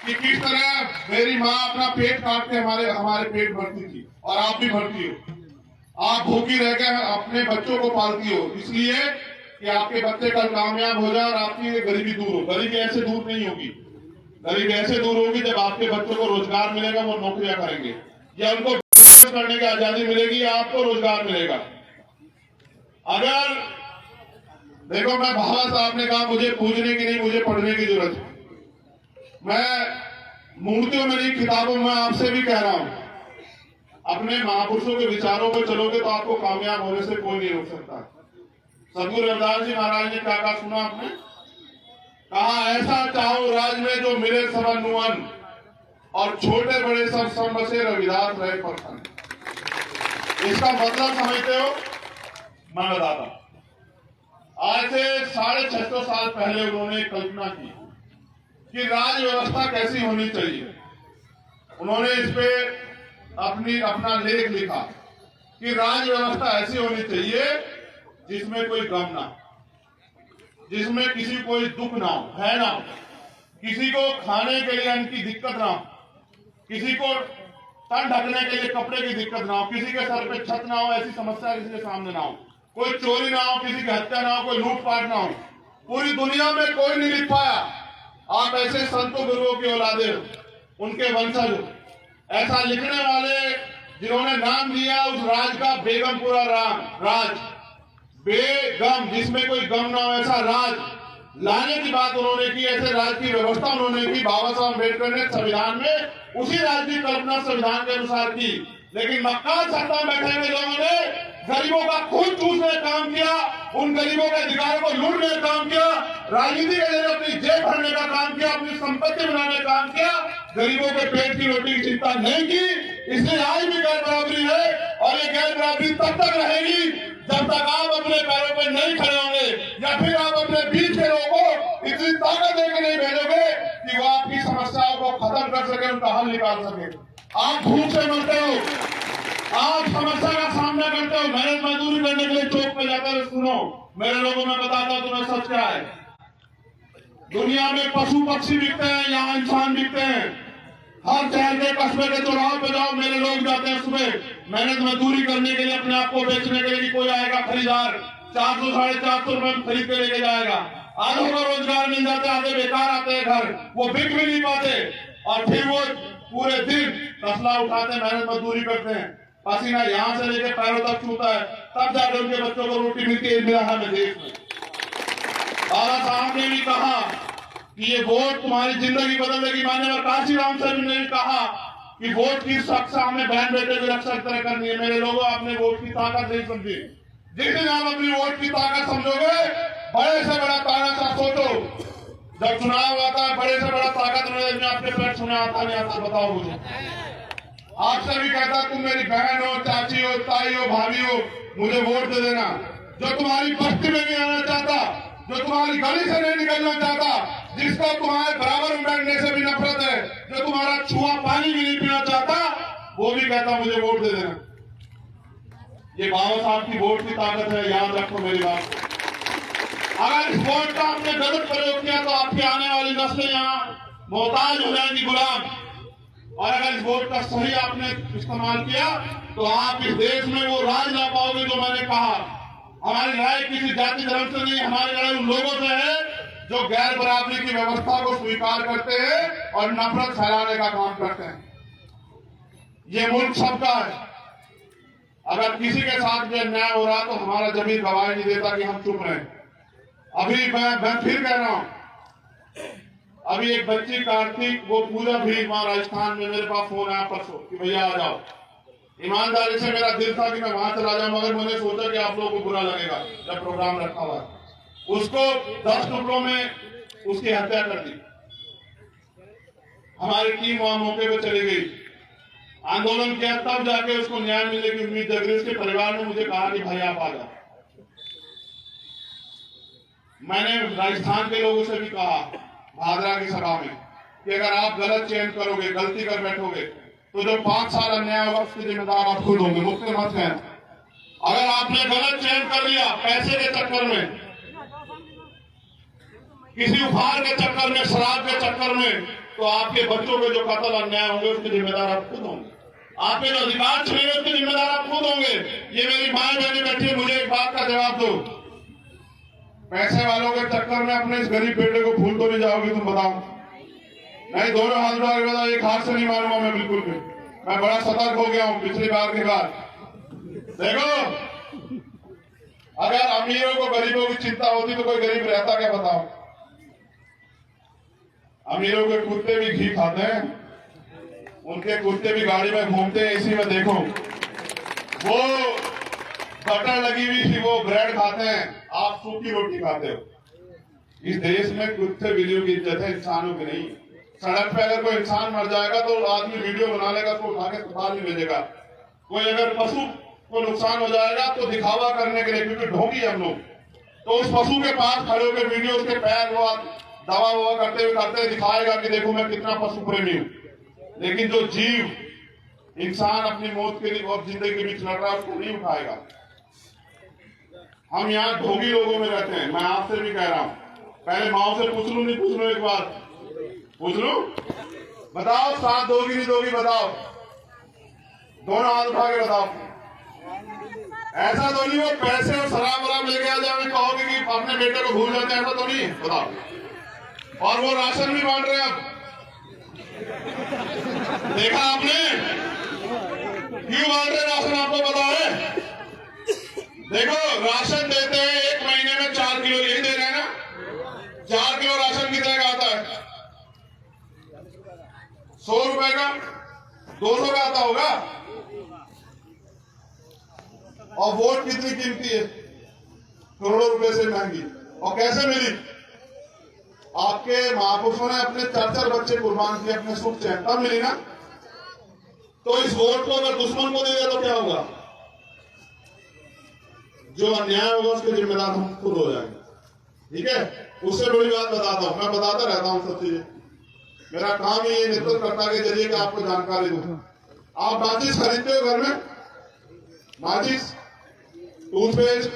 Speaker 1: कि किस तरह मेरी माँ अपना पेट काट के हमारे पेट भरती थी, और आप भी भरती हो। आप भूखी रह के अपने बच्चों को पालती हो, इसलिए कि आपके बच्चे कल कामयाब हो जाए और आपकी गरीबी दूर हो। गरीबी ऐसे दूर नहीं होगी, गरीबी ऐसे दूर होगी जब आपके बच्चों को रोजगार मिलेगा, वो नौकरियां करेंगे, या उनको करने की आजादी मिलेगी, या आपको रोजगार मिलेगा। अगर देखो, मैं बाबा साहब ने कहा मुझे पूजने की नहीं, मुझे पढ़ने की जरूरत है। मैं मूर्तियों में नहीं, किताबों में आपसे भी कह रहा हूं, अपने महापुरुषों के विचारों पर चलोगे तो आपको कामयाब होने से कोई नहीं रोक सकता। सदगुरु रविदास जी महाराज ने क्या कहा सुना आपने? कहा, ऐसा चाहो राज में जो मिले सब अनुअन, और छोटे बड़े सब संबसे रविदास रहे प्रसन्न। इसका मतलब समझते हो? मैं बताता हूं। आज से 650 साल पहले उन्होंने कल्पना की कि राज व्यवस्था कैसी होनी चाहिए। उन्होंने इस पे अपना लेख लिखा कि राज व्यवस्था ऐसी होनी चाहिए जिसमें कोई गम ना, जिसमें किसी कोई दुख ना हो, है ना, किसी को खाने के लिए अन्न की दिक्कत ना हो, किसी को तन ढकने के लिए कपड़े की दिक्कत ना हो, किसी के सर पे छत ना हो, ऐसी समस्या किसी के सामने ना हो, कोई चोरी ना हो, किसी की हत्या ना हो, कोई लूटपाट ना हो। पूरी दुनिया में कोई नहीं लिख पाया। आप ऐसे संतों गुरुओं की औलादे हो, उनके वंशज हो। ऐसा लिखने वाले जिन्होंने नाम दिया उस राज का बेगमपुरा राज, बेगम, जिसमें कोई गम ना हो, ऐसा राज लाने की बात उन्होंने की। ऐसे राज की व्यवस्था उन्होंने की। बाबा साहब अम्बेडकर ने संविधान में उसी राज की कल्पना संविधान के अनुसार की। लेकिन मक्कार सत्ता में बैठे हुए लोगों ने गरीबों का खून चूसने का काम किया, उन गरीबों के अधिकारों को लूटने का काम किया, राजनीति के लिए अपनी जेब भरने का काम किया, अपनी संपत्ति बनाने का काम किया, गरीबों के पेट की रोटी की चिंता नहीं की। इसलिए आज भी गैर बराबरी है, और ये गैर बराबरी तब तक रहेगी जब तक आप अपने पैरों पर नहीं खड़े होंगे, या फिर आप अपने बीच के लोगों को इतनी ताकत देकर नहीं भेजोगे कि वो आपकी समस्याओं को खत्म कर सके, उनका हल निकाल सके। आप भूख से मरते हो, आप समस्या का सामना करते हो, मेहनत मजदूरी करने के लिए चौक पे जाकर सुनो, मेरे लोगों में बताता हूं तुम्हें सच क्या है। दुनिया में पशु पक्षी बिकते हैं, यहाँ इंसान बिकते हैं। हर शहर के कस्बे के चौराहों पे जाओ, मेरे लोग जाते हैं सुबह मेहनत मजदूरी करने के लिए, अपने आप को बेचने के लिए कि कोई आएगा खरीदार 400-450 रुपए में खरीद के लेके जाएगा। आधों को रोजगार मिल जाते, आधे बेकार आते हैं घर, वो बिक भी नहीं पाते, और फिर वो पूरे दिन तसला उठाते, मेहनत मजदूरी करते हैं, पसीना यहाँ से लेके पैरों तक छूता है, तब जाकर उनके बच्चों को रोटी मिलती है। मिला हमें देश में बाबा साहब ने भी कहा कि ये वोट तुम्हारी जिंदगी बदल देगी। माननीय काशीराम साहब ने भी कहा कि वोट की रक्षा हमें बहन बेटे की रक्षा की तरह करनी है। मेरे लोगों, आपने वोट की ताकत नहीं समझी। जिस दिन आप अपनी वोट की ताकत समझोगे, बड़े से बड़ा तानाशाह सोचो। जब चुनाव आता है, बड़े से बड़ा ताकत में आपके पेट सुने आता नहीं आता? बताओ मुझे। आपसे भी कहता, तुम मेरी बहन हो, चाची हो, ताई हो, भाभी हो, मुझे वोट दे देना। जो तुम्हारी बस्ती में नहीं आना चाहता, जो तुम्हारी गली से नहीं निकलना चाहता, जिसको तुम्हारे बराबर में बैठने से भी नफरत है,
Speaker 2: जो तुम्हारा छुआ पानी भी नहीं पीना चाहता वो भी कहता मुझे वोट दे देना। ये बाबा साहब की वोट की ताकत है, याद रखो मेरी बात को। अगर इस वोट का आपने गलत प्रयोग किया तो आपकी आने वाली नस्लें यहाँ मोहताज हो जाएंगी, गुलाम। और अगर इस वोट का सही आपने इस्तेमाल किया तो आप इस देश में वो राज ला पाओगे जो मैंने कहा। हमारी लड़ाई किसी जाति धर्म से नहीं, हमारी लड़ाई उन लोगों से है जो गैर बराबरी की व्यवस्था को स्वीकार करते हैं और नफरत फैलाने का काम करते हैं। ये मुल्क सबका है। अगर किसी के साथ भी अन्याय हो रहा तो हमारा जमीन गवाही नहीं देता कि हम चुप रहें। अभी मैं फिर कह रहा हूं, अभी एक बच्ची कार्तिक वो पूजा भी वहां राजस्थान में मेरे पास फोन आया परसों कि भैया आ जाओ। ईमानदारी से मेरा दिल था कि मैं वहां चला जाऊं, मगर मैंने सोचा कि आप लोगों को बुरा लगेगा जब प्रोग्राम रखा हुआ है। उसको 10 टुकड़ों में उसकी हत्या कर दी। हमारी टीम वहां मौके पर चली गई, आंदोलन किया, तब जाके उसको न्याय मिलने की उम्मीद जग रही। उसके परिवार ने मुझे कहा कि भाई आप आ जाओ। मैंने राजस्थान के लोगों से भी कहा भादरा की सभा में कि अगर आप गलत चयन करोगे, गलती कर बैठोगे तो जो 5 साल अन्याय होगा उसके जिम्मेदार आप खुद होंगे, मुक्त मत हैं। अगर आपने गलत चयन कर लिया पैसे के चक्कर में, किसी उपहार के चक्कर में, शराब के चक्कर में, तो आपके बच्चों के जो कत्ल अन्याय होंगे उसके जिम्मेदार आप खुद होंगे। आपके जो अधिकार छीने उसके जिम्मेदार आप खुद होंगे। ये मेरी माए बहनी बैठी, मुझे एक बात का जवाब दो, पैसे वालों के चक्कर में अपने इस गरीब बेटे को भूल तो नहीं जाओगे तुम, बताओ? नहीं, दोनों हाथ उठा के बताओ, एक हाथ से नहीं मारूंगा मैं बिल्कुल भी। मैं बड़ा सतर्क हो गया हूं पिछली बार के बाद। देखो, अगर अमीरों को गरीबों की चिंता होती तो कोई गरीब रहता क्या, बताओ? अमीरों के कुत्ते भी घी खाते हैं, उनके कुत्ते भी गाड़ी में घूमते हैं, इसी में देखो वो बटर लगी हुई थी वो ब्रेड खाते हैं, आप सूखी रोटी खाते हो। इस देश में कुत्ते बिल्लियों की इज्जत है, इंसानों की नहीं। सड़क पे अगर कोई इंसान मर जाएगा तो आदमी वीडियो बना लेगा, उसको उठा के अस्पताल में भेजेगा। कोई अगर पशु को नुकसान हो जाएगा तो दिखावा करने के लिए, क्योंकि ढोंगी हम लोग, तो उस पशु के पास खड़े होकर वीडियो उसके पैर वो दवा ववा करते हुए दिखाएगा कि देखो मैं कितना पशु प्रेमी हूं। लेकिन जो जीव इंसान अपनी मौत के लिए और जिंदगी के बीच लड़ रहा है उसको नहीं उठाएगा। हम यहाँ ढोंगी लोगों में रहते हैं। मैं आपसे भी कह रहा हूं, पहले माओ से पूछ लू, नहीं पूछ लू, एक बार पूछ लू, बताओ साथ दोगी नहीं दोगी, बताओ? दोनों हाथ उठा के बताओ। ऐसा तो नहीं वो पैसे और शराब वराब लेके आ जाए कहोगे कि अपने बेटे को भूल जाते हैं, ऐसा तो नहीं है, बताओ? और वो राशन भी बांट रहे हैं। अब देखा आपने क्यों बांट रहे राशन, आपको पता है? देखो, राशन देते हैं 1 महीने में 4 किलो, यही दे रहे हैं ना? 4 किलो राशन कितने का आता है? 100 रुपए का, 200 का आता होगा। और वोट कितनी कीमती है, करोड़ों रुपए से महंगी। और कैसे मिली? आपके महापुरुषों ने अपने 4 बच्चे कुर्बान किए अपने सुख चैन, तब मिली ना। तो इस वोट को अगर दुश्मन को दे दिया तो क्या होगा? जो अन्याय होगा उसके जिम्मेदार हम खुद हो जाएंगे। ठीक है, उससे बड़ी बात बताता हूं, मैं बताता रहता हूं सब चीजें। मेरा काम ही ये नेतृत्वकर्ता के जरिए कि आपको जानकारी दूं। आप माचिस खरीदते हो घर में, माचिस, टूथपेस्ट,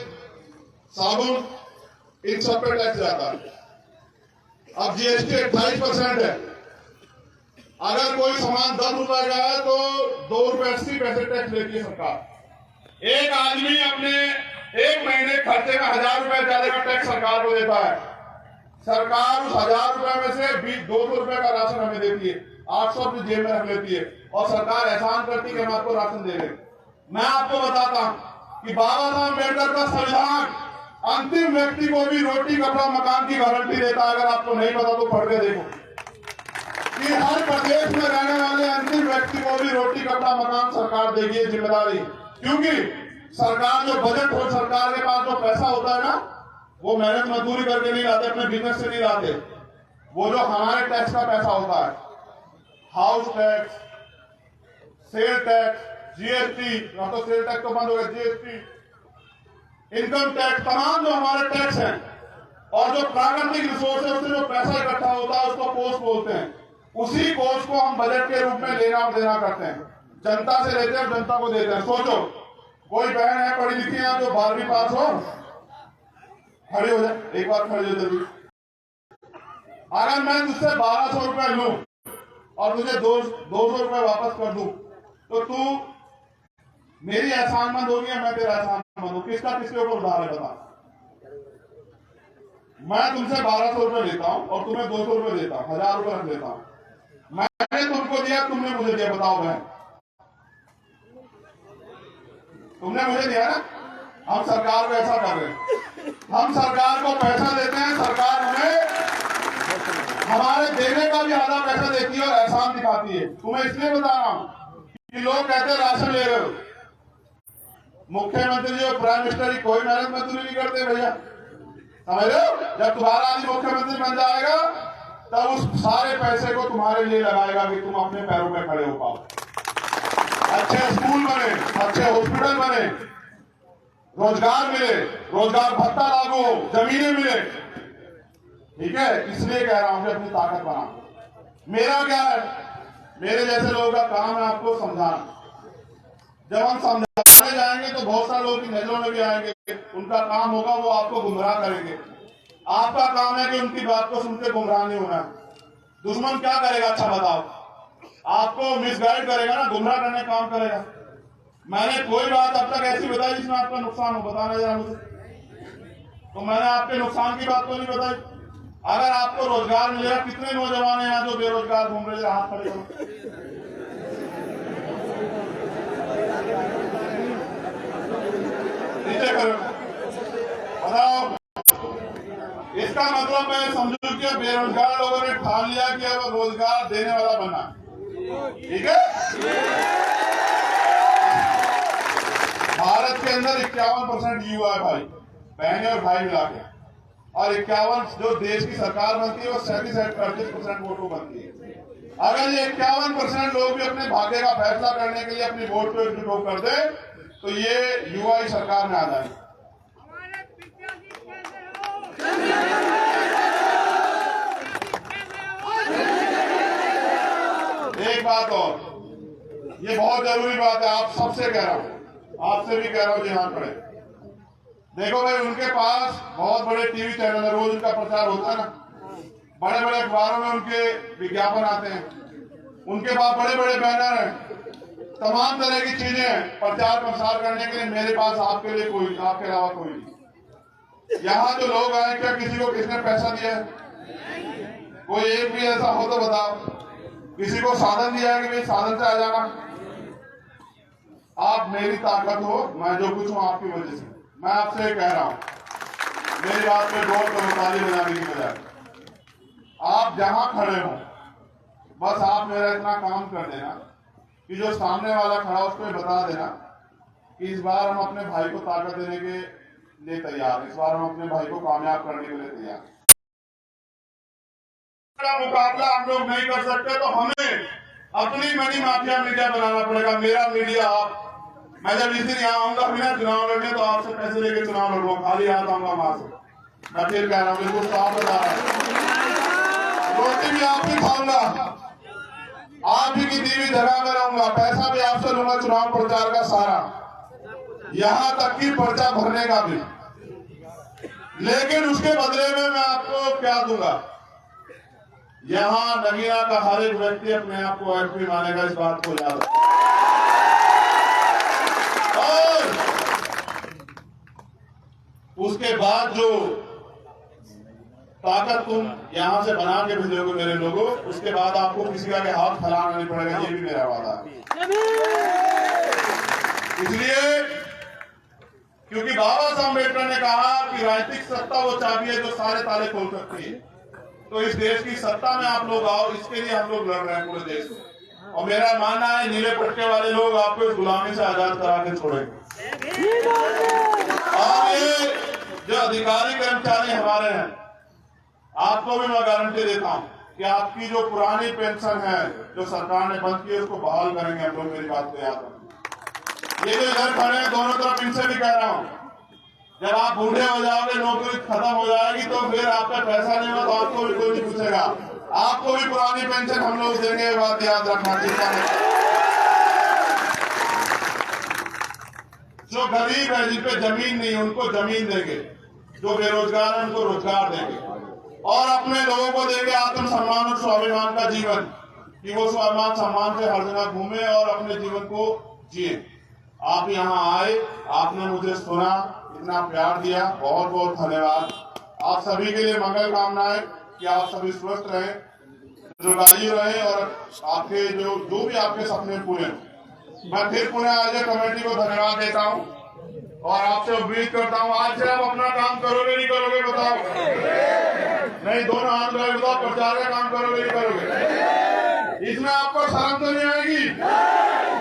Speaker 2: साबुन, इन सब पे टैक्स जाता है। अब जीएसटी 28% है। अगर कोई सामान 10 रुपए का है तो 2 रुपए 80 पैसे टैक्स लेती है सरकार। एक आदमी अपने 1 महीने खर्चे में 1000 रुपए ज्यादा का टैक्स सरकार को देता है। सरकार उस 1000 रुपए में से 200 रुपए का राशन हमें देती है, 800 अपनी जेब में रख लेती है, और सरकार एहसान करती है कि हम आपको राशन दे रहे हैं। मैं आपको बताता हूं कि बाबा साहब अम्बेडकर का संविधान अंतिम व्यक्ति को भी रोटी, कपड़ा, मकान की गारंटी देता है। अगर आपको नहीं पता तो पढ़ के देखो कि हर प्रदेश में रहने वाले अंतिम व्यक्ति को भी रोटी, कपड़ा, मकान सरकार देगी, जिम्मेदारी। क्योंकि सरकार जो बजट हो, सरकार के पास जो पैसा होता है ना, वो मेहनत मजदूरी करके नहीं लाते, अपने बिजनेस से नहीं लाते। वो जो हमारे टैक्स का पैसा होता है, house tax, sale tax, GST, तो सेल टैक्स तो बंद हो गया, जीएसटी, इनकम टैक्स, तमाम जो हमारे टैक्स हैं, और जो प्राकृतिक रिसोर्स है उससे जो पैसा इकट्ठा होता है उसको पोस्ट बोलते हैं। उसी कोष को हम बजट के रूप में लेना और देना करते हैं, जनता से लेते हैं और जनता को देते हैं। सोचो, कोई बहन है पढ़ी लिखी है जो 12वीं पास हो, खड़ी हो जाए, एक बार खड़ी हो जल्दी। अगर मैं तुझसे 1200 रुपए लूं और तुझे 200 रुपए वापस कर दूं, तो तू मेरी एहसानमंद होगी या मैं तेरा एहसानमंद हूं? किसका किसके ऊपर उधार है बता। मैं तुमसे 1200 रुपए लेता हूं और तुम्हें 200 रुपए देता हूं, 1000 रुपए रख देता हूं। मैंने तुमको दिया, तुमने मुझे दिया, बताओ बहन, तुमने मुझे दिया ना। हम सरकार को ऐसा कर रहे हैं, हम सरकार को पैसा देते हैं, सरकार हमें हमारे देने का भी आधा पैसा देती है और एहसान दिखाती है। तुम्हें इसलिए बता रहा हूं कि लोग कहते हैं राशन ले रहे हो, मुख्यमंत्री जी और प्राइम मिनिस्टर की कोई मेहनत मजदूरी नहीं करते भैया, समझ रहे हो? जब तुम्हारा आदमी मुख्यमंत्री बन जाएगा तब उस सारे पैसे को तुम्हारे लिए लगाएगा कि तुम अपने पैरों पे खड़े हो पाओ, अच्छे स्कूल बने, अच्छे हॉस्पिटल बने, रोजगार मिले, रोजगार भत्ता लागू हो, जमीनें मिले। ठीक है, इसलिए कह रहा हूं कि अपनी ताकत बना। मेरा क्या है, मेरे जैसे लोगों का काम है आपको समझाना। जब हम समझाने जाएंगे तो बहुत सारे लोग की नजरों में भी आएंगे, उनका काम होगा वो आपको गुमराह करेंगे। आपका काम है कि उनकी बात को सुनकर गुमराह नहीं होना। दुश्मन क्या करेगा, अच्छा बताओ? आपको मिसगाइड करेगा ना, गुमराह करने का काम करेगा। मैंने कोई बात अब तक ऐसी बताई जिसमें आपका नुकसान हो? बताना जरा मुझे। तो मैंने आपके नुकसान की बात तो नहीं बताई। अगर आपको रोजगार मिलेगा, कितने नौजवान हैं यहाँ जो बेरोजगार घूम रहे हैं? हाथ खड़े करो। नीचे करो, बताओ। इसका मतलब मैं समझू कि बेरोजगार लोगों ने ठान लिया कि अब रोजगार देने वाला बना। ठीक है, भारत के अंदर 51% युवा है भाई, बहनें और भाई मिला के, और 51 जो देश की सरकार बनती है वो 37-38% वोटों बनती है। अगर ये 51% लोग भी अपने भाग्य का फैसला करने के लिए अपनी वोट को एकजुट कर दे तो ये युवा ही सरकार में आ जाए। एक बात और, ये बहुत जरूरी बात है, आप सबसे कह रहा हूं, आपसे भी कह रहा हूं जी, हाथ खड़े। देखो भाई, उनके पास बहुत बड़े टीवी चैनल है, रोज उनका प्रचार होता है ना, बड़े बड़े अखबारों में उनके विज्ञापन आते हैं, उनके पास बड़े बड़े बैनर हैं, तमाम तरह की चीजें हैं प्रचार प्रसार करने के लिए। मेरे पास आपके लिए कोई, आपके अलावा कोई नहीं। यहाँ जो लोग आए, क्या किसी को किसने पैसा दिया है? कोई एक भी ऐसा हो तो बताओ। किसी को साधन दिया है कि भाई साधन से आ जाना? आप मेरी ताकत हो, मैं जो कुछ हूं आपकी वजह से। मैं आपसे कह रहा हूं, मेरी बात पे गौर करो, ताली बजाने की बजाय। आप जहां खड़े हो, बस आप मेरा इतना काम कर देना कि जो सामने वाला खड़ा उसको बता देना कि इस बार हम अपने भाई को ताकत देने के लिए तैयार, इस बार हम अपने भाई को कामयाब करने के लिए तैयार। मुकाबला हम लोग नहीं कर सकते तो हमें अपनी मनी माफिया मीडिया बनाना पड़ेगा। मेरा मीडिया आप, मैं जब इस दिन यहाँ आऊंगा बिना चुनाव लड़ने तो आपसे पैसे लेके चुनाव लड़ूंगा, खाली हाथ आऊंगा वहां से। मैं फिर कह रहा हूँ, बिल्कुल साफ बता रहा हूँ, रोटी भी आप ही खाऊंगा, आप ही की दी हुई जगह में रहूंगा, पैसा भी आपसे लूंगा चुनाव प्रचार का सारा, यहां तक कि पर्चा भरने का भी। लेकिन उसके बदले में मैं आपको क्या दूंगा? यहां नगीना का हर एक व्यक्ति अपने आप को एमपी मानेगा, इस बात को याद रखो। और उसके बाद जो ताकत तुम यहां से बना के भेजोगे मेरे लोगों, उसके बाद आपको किसी का हाथ फैलाना नहीं पड़ेगा, ये भी मेरा वादा है। इसलिए क्योंकि बाबा साहब अम्बेडकर ने कहा कि राजनीतिक सत्ता वो चाबी है जो सारे ताले खोल सकती है, तो इस देश की सत्ता में आप लोग आओ, इसके लिए हम लोग लड़ रहे हैं पूरे देश में। और मेरा मानना है नीले पट्टे वाले लोग आपको इस गुलामी से आजाद करा के छोड़ेंगे। और ये जो अधिकारी कर्मचारी हमारे हैं, आपको भी मैं गारंटी देता हूं कि आपकी जो पुरानी पेंशन है जो सरकार ने बंद की है उसको बहाल करेंगे हम लोग, मेरी बात को याद रखें। ये जो इधर खड़े हैं दोनों तरफ, इनसे भी कह रहा हूं, जब आप बूढ़े हो जाओगे, नौकरी खत्म हो जाएगी, तो फिर आपका पैसा नहीं होगा तो आपको भी कोई नहीं पूछेगा। आपको भी पुरानी पेंशन हम लोग देंगे, ये बात याद रखना। चिंता नहीं। जो गरीब है, जिन पे जमीन नहीं, उनको जमीन देंगे। जो बेरोजगार है, उनको रोजगार देंगे। और अपने लोगों को देंगे आत्मसम्मान और स्वाभिमान का जीवन, कि वो स्वाभिमान सम्मान से हर जगह घूमे और अपने जीवन को जिए। आप यहाँ आए, आपने मुझे सुना, इतना प्यार दिया, बहुत बहुत धन्यवाद। आप सभी के लिए मंगल कामनाएं कि आप सभी स्वस्थ रहें, दीर्घायु रहें और आपके जो भी आपके सपने पूरे। मैं फिर पुनः आयोजक कमेटी को धन्यवाद देता हूँ और आपसे उम्मीद करता हूँ आज से आप अपना काम करोगे नहीं करोगे बताओ? नहीं, दोनों हाथ में बताओ, प्रचार का काम करोगे नहीं करोगे? इसमें आपको शर्म तो नहीं आएगी?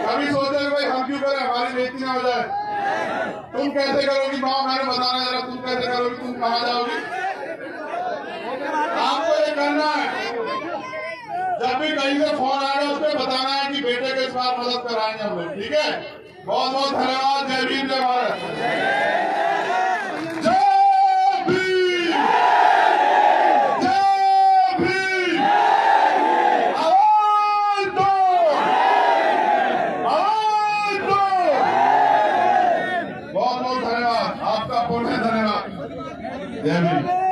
Speaker 2: कभी सोचे भाई हम क्यों करें, हमारी बेइज्जती ना हो जाए? तुम कैसे करोगी माँ, मैंने बताना जरा, तुम कैसे करोगी, तुम कहाँ जाओगी? आपको ये करना है, जब भी कहीं से फोन आएगा उस पर बताना है कि बेटे को इस बार मदद कराएंगे हम लोग, ठीक है? बहुत बहुत धन्यवाद। जय भीम, जय भारत। जय भीम, जय भीम। आवाज दो, आवाज दो। बहुत बहुत धन्यवाद, आपका पुनः धन्यवाद। जय भीम।